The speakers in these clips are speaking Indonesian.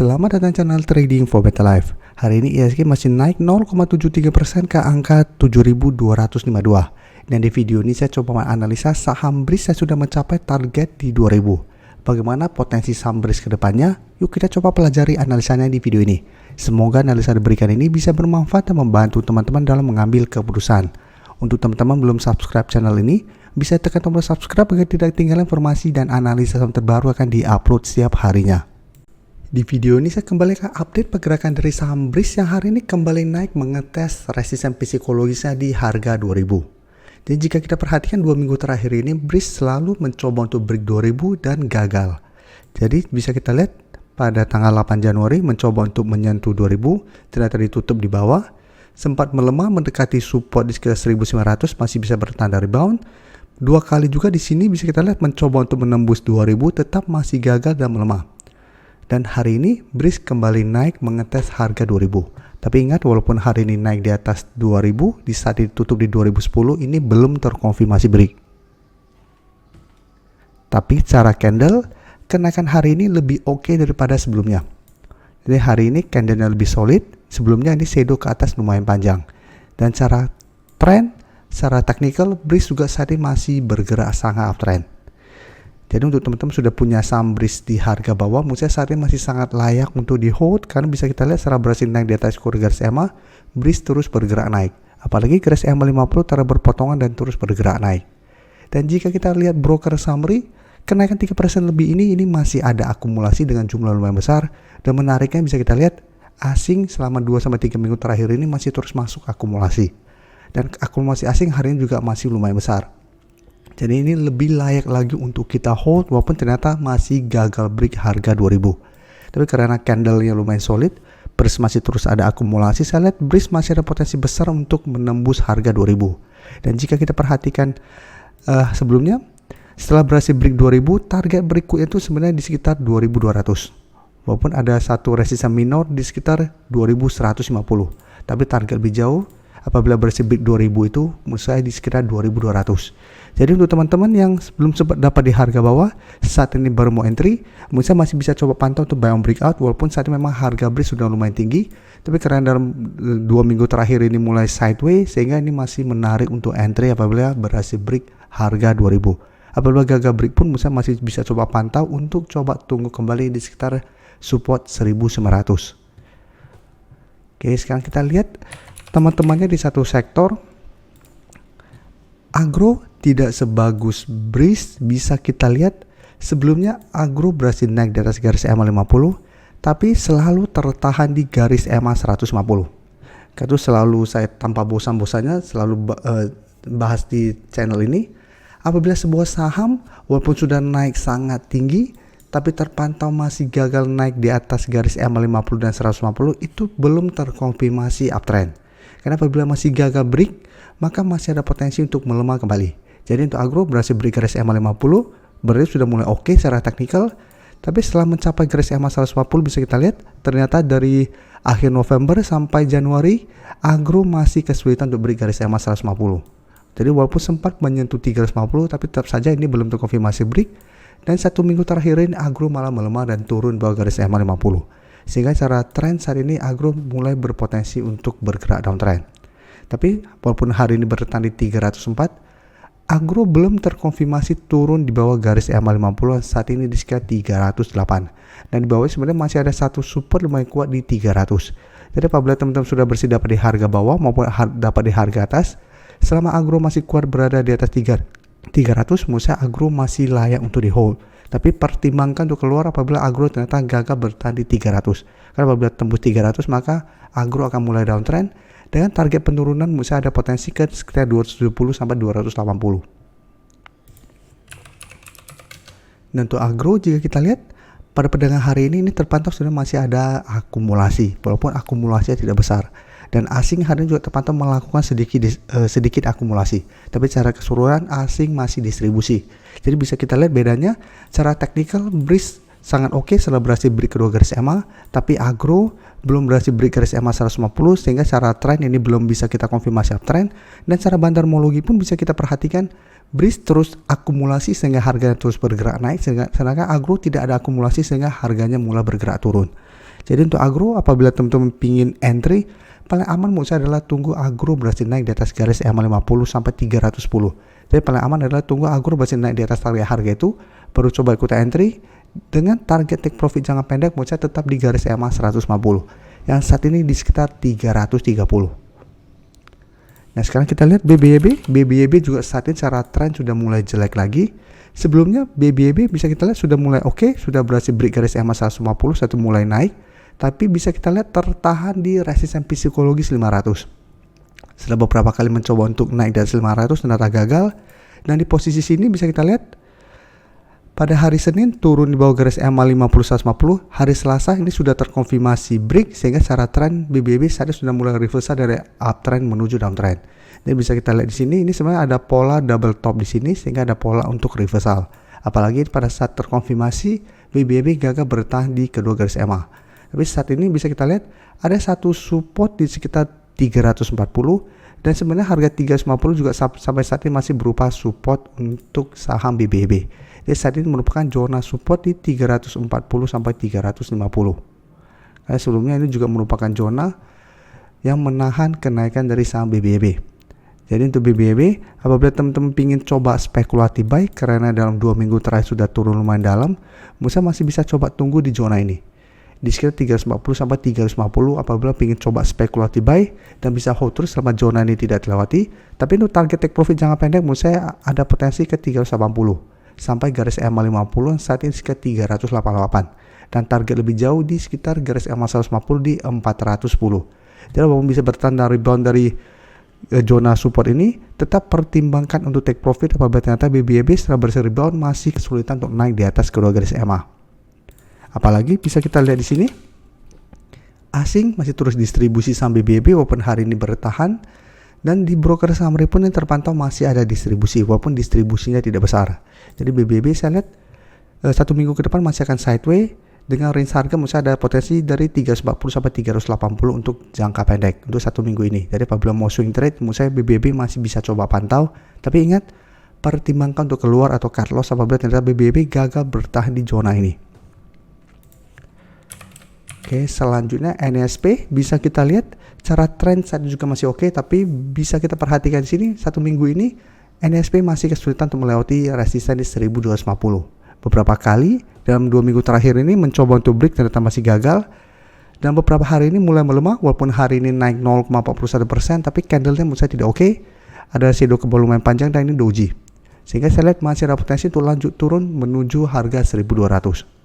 Selamat datang channel Trading for Better Life. Hari ini IHSG masih naik 0,73% ke angka 7.252. Dan di video ini saya coba menganalisa saham BRIS yang sudah mencapai target di 2000. Bagaimana potensi saham BRIS ke depannya? Yuk kita coba pelajari analisanya di video ini. Semoga analisa diberikan ini bisa bermanfaat dan membantu teman-teman dalam mengambil keputusan. Untuk teman-teman belum subscribe channel ini, bisa tekan tombol subscribe agar tidak ketinggalan informasi dan analisa saham terbaru akan diupload setiap harinya. Di video ini saya kembali ke update pergerakan dari saham BRIS yang hari ini kembali naik mengetes resisten psikologisnya di harga 2000. Dan jika kita perhatikan 2 minggu terakhir ini BRIS selalu mencoba untuk break 2000 dan gagal. Jadi bisa kita lihat pada tanggal 8 Januari mencoba untuk menyentuh 2000, ternyata ditutup di bawah, sempat melemah mendekati support di sekitar 1900, masih bisa bertanda rebound. 2 kali juga di sini bisa kita lihat mencoba untuk menembus 2000, tetap masih gagal dan melemah. Dan hari ini BRIS kembali naik mengetes harga 2000. Tapi ingat, walaupun hari ini naik di atas 2000, di saat ditutup di 2010 ini belum terkonfirmasi break. Tapi secara candle, kenaikan hari ini lebih oke daripada sebelumnya. Jadi hari ini candlenya lebih solid, sebelumnya ini shadow ke atas lumayan panjang. Dan secara trend, secara technical, BRIS juga saat ini masih bergerak sangat uptrend. Jadi untuk teman-teman sudah punya saham BRIS di harga bawah, menurut saya saat ini masih sangat layak untuk di hold, karena bisa kita lihat secara berhasil naik di atas skor garis EMA, BRIS terus bergerak naik. Apalagi garis EMA 50 telah berpotongan dan terus bergerak naik. Dan jika kita lihat broker summary, kenaikan 3% lebih ini masih ada akumulasi dengan jumlah lumayan besar. Dan menariknya bisa kita lihat, asing selama 2-3 minggu terakhir ini masih terus masuk akumulasi. Dan akumulasi asing hari ini juga masih lumayan besar. Jadi ini lebih layak lagi untuk kita hold walaupun ternyata masih gagal break harga 2000. Tapi karena candle-nya lumayan solid, BRIS masih terus ada akumulasi, saya lihat BRIS masih ada potensi besar untuk menembus harga 2000. Dan jika kita perhatikan sebelumnya, setelah berhasil break 2000, target berikutnya itu sebenarnya di sekitar 2200. Walaupun ada satu resisten minor di sekitar 2150. Tapi target lebih jauh apabila berhasil break 2000 itu menurut saya di sekitar 2200. Jadi untuk teman-teman yang belum sempat dapat di harga bawah, saat ini baru mau entry, menurut saya masih bisa coba pantau untuk buy on breakout walaupun saat ini memang harga BRIS sudah lumayan tinggi, tapi karena dalam 2 minggu terakhir ini mulai sideways sehingga ini masih menarik untuk entry apabila berhasil break harga 2000. Apabila gagal break pun menurut saya masih bisa coba pantau untuk coba tunggu kembali di sekitar support 1900. Oke, sekarang kita lihat teman-temannya di satu sektor. Agro tidak sebagus BRIS, bisa kita lihat sebelumnya agro berhasil naik di atas garis EMA 50 tapi selalu tertahan di garis EMA 150. Itu selalu saya tanpa bosan-bosannya selalu bahas di channel ini. Apabila sebuah saham walaupun sudah naik sangat tinggi tapi terpantau masih gagal naik di atas garis EMA 50 dan 150, itu belum terkonfirmasi uptrend. Karena apabila masih gagal break, maka masih ada potensi untuk melemah kembali. Jadi untuk agro berhasil break garis EMA 50, berarti sudah mulai oke secara teknikal. Tapi setelah mencapai garis EMA 150 bisa kita lihat, ternyata dari akhir November sampai Januari, agro masih kesulitan untuk break garis EMA 150. Jadi walaupun sempat menyentuh 350, tapi tetap saja ini belum terkonfirmasi break. Dan 1 minggu terakhir ini agro malah melemah dan turun bawah garis EMA 50. Sehingga secara tren saat ini agro mulai berpotensi untuk bergerak downtrend. Tapi walaupun hari ini bertahan di 304, agro belum terkonfirmasi turun di bawah garis EMA 50 saat ini di sekitar 308. Dan di bawah sebenarnya masih ada satu support lumayan kuat di 300. Jadi apabila teman-teman sudah bersih dapat di harga bawah maupun dapat di harga atas, selama agro masih kuat berada di atas 300, menurut saya agro masih layak untuk di hold. Tapi pertimbangkan untuk keluar apabila agro ternyata gagal bertahan di 300. Karena apabila tembus 300 maka agro akan mulai downtrend dengan target penurunan menurut saya ada potensi ke sekitar 270 sampai 280. Dan untuk agro jika kita lihat pada perdagangan hari ini terpantau sudah masih ada akumulasi walaupun akumulasinya tidak besar. Dan asing hari ini juga terpantau melakukan sedikit akumulasi. Tapi secara keseluruhan asing masih distribusi. Jadi bisa kita lihat bedanya secara teknikal BRIS sangat oke setelah berhasil break kedua garis EMA, tapi agro belum berhasil break garis EMA 150 sehingga secara tren ini belum bisa kita konfirmasi uptrend. Dan secara bandarmologi pun bisa kita perhatikan BRIS terus akumulasi sehingga harganya terus bergerak naik, sedangkan agro tidak ada akumulasi sehingga harganya mulai bergerak turun. Jadi untuk agro, apabila teman-teman pingin entry, paling aman menurut saya adalah tunggu agro berhasil naik di atas garis EMA 50 sampai 310. Jadi paling aman adalah tunggu agro berhasil naik di atas target harga itu, baru coba ikutan entry dengan target take profit jangka pendek menurut saya tetap di garis EMA 150 yang saat ini di sekitar 330. Nah sekarang kita lihat BBYB juga saat ini secara tren sudah mulai jelek lagi. Sebelumnya BBYB bisa kita lihat sudah mulai oke, sudah berhasil break garis EMA 150, satu mulai naik, tapi bisa kita lihat tertahan di resistensi psikologis 500. Setelah beberapa kali mencoba untuk naik dari 500 ternyata gagal, dan di posisi sini bisa kita lihat pada hari Senin turun di bawah garis EMA 50-150, hari Selasa ini sudah terkonfirmasi break sehingga secara tren BBYB saat ini sudah mulai reversal dari uptrend menuju downtrend. Jadi bisa kita lihat di sini ini sebenarnya ada pola double top di sini sehingga ada pola untuk reversal. Apalagi pada saat terkonfirmasi BBYB gagal bertahan di kedua garis EMA. Tapi saat ini bisa kita lihat ada satu support di sekitar 340 dan sebenarnya harga 350 juga sampai saat ini masih berupa support untuk saham BBYB. Jadi saat ini merupakan zona support di 340 sampai 350. Karena sebelumnya ini juga merupakan zona yang menahan kenaikan dari saham BBYB. Jadi untuk BBYB, apabila teman-teman ingin coba spekulatif buy karena dalam 2 minggu terakhir sudah turun lumayan dalam, Musa masih bisa coba tunggu di zona ini. Di sekitar 340 sampai 350 apabila ingin coba spekulatif buy dan bisa hold terus selama zona ini tidak dilewati. Tapi untuk target take profit jangka pendek menurut saya ada potensi ke 380 sampai garis EMA 50 saat ini sekitar 388 dan target lebih jauh di sekitar garis EMA 150 di 410. Jadi walaupun bisa bertahan dari rebound dari zona support ini, tetap pertimbangkan untuk take profit apabila ternyata BBYB setelah berhasil rebound masih kesulitan untuk naik di atas kedua garis EMA. Apalagi bisa kita lihat di sini asing masih terus distribusi saham BBYB walaupun hari ini bertahan, dan di broker saham pun yang terpantau masih ada distribusi walaupun distribusinya tidak besar. Jadi BBYB saya lihat 1 minggu ke depan masih akan sideways dengan range harga menurut saya ada potensi dari 340 sampai 380 untuk jangka pendek untuk 1 minggu ini. Jadi apabila mau swing trade menurut saya BBYB masih bisa coba pantau, tapi ingat pertimbangkan untuk keluar atau cut loss apabila ternyata BBYB gagal bertahan di zona ini. Oke, selanjutnya NSP bisa kita lihat cara tren saat juga masih oke, tapi bisa kita perhatikan di sini 1 minggu ini NSP masih kesulitan untuk melewati resisten di 1250. Beberapa kali dalam 2 minggu terakhir ini mencoba untuk break ternyata masih gagal, dan beberapa hari ini mulai melemah walaupun hari ini naik 0,41%, tapi candlenya menurut saya tidak oke. Ada shadow ke bawah lumayan panjang dan ini doji, sehingga saya lihat masih ada potensi untuk lanjut turun menuju harga 1200.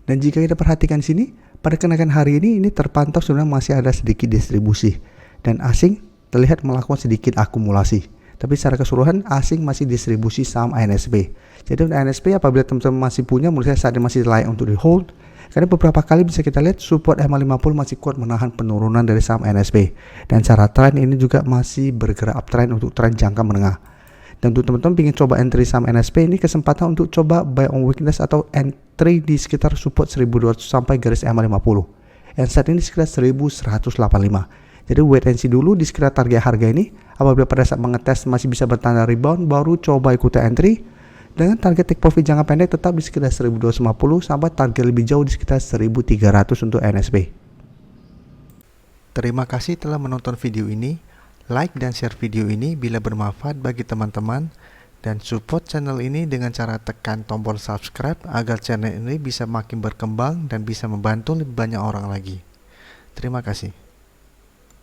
Dan jika kita perhatikan sini, pada kenaikan hari ini terpantau sebenarnya masih ada sedikit distribusi dan asing terlihat melakukan sedikit akumulasi. Tapi secara keseluruhan asing masih distribusi saham NSP. Jadi untuk NSP apabila teman-teman masih punya, menurut saya saat ini masih layak untuk di hold. Karena beberapa kali bisa kita lihat support EMA 50 masih kuat menahan penurunan dari saham NSP. Dan secara tren ini juga masih bergerak uptrend untuk tren jangka menengah. Dan untuk teman-teman ingin coba entry saham NSP, ini kesempatan untuk coba buy on weakness atau entry di sekitar support 1200 sampai garis EMA 50. Yang saat ini sekitar 1185. Jadi wait and see dulu di sekitar target harga ini. Apabila pada saat mengetes masih bisa bertanda rebound, baru coba ikuti entry. Dengan target take profit jangka pendek tetap di sekitar 1250 sampai target lebih jauh di sekitar 1300 untuk NSP. Terima kasih telah menonton video ini. Like dan share video ini bila bermanfaat bagi teman-teman, dan support channel ini dengan cara tekan tombol subscribe agar channel ini bisa makin berkembang dan bisa membantu lebih banyak orang lagi. Terima kasih.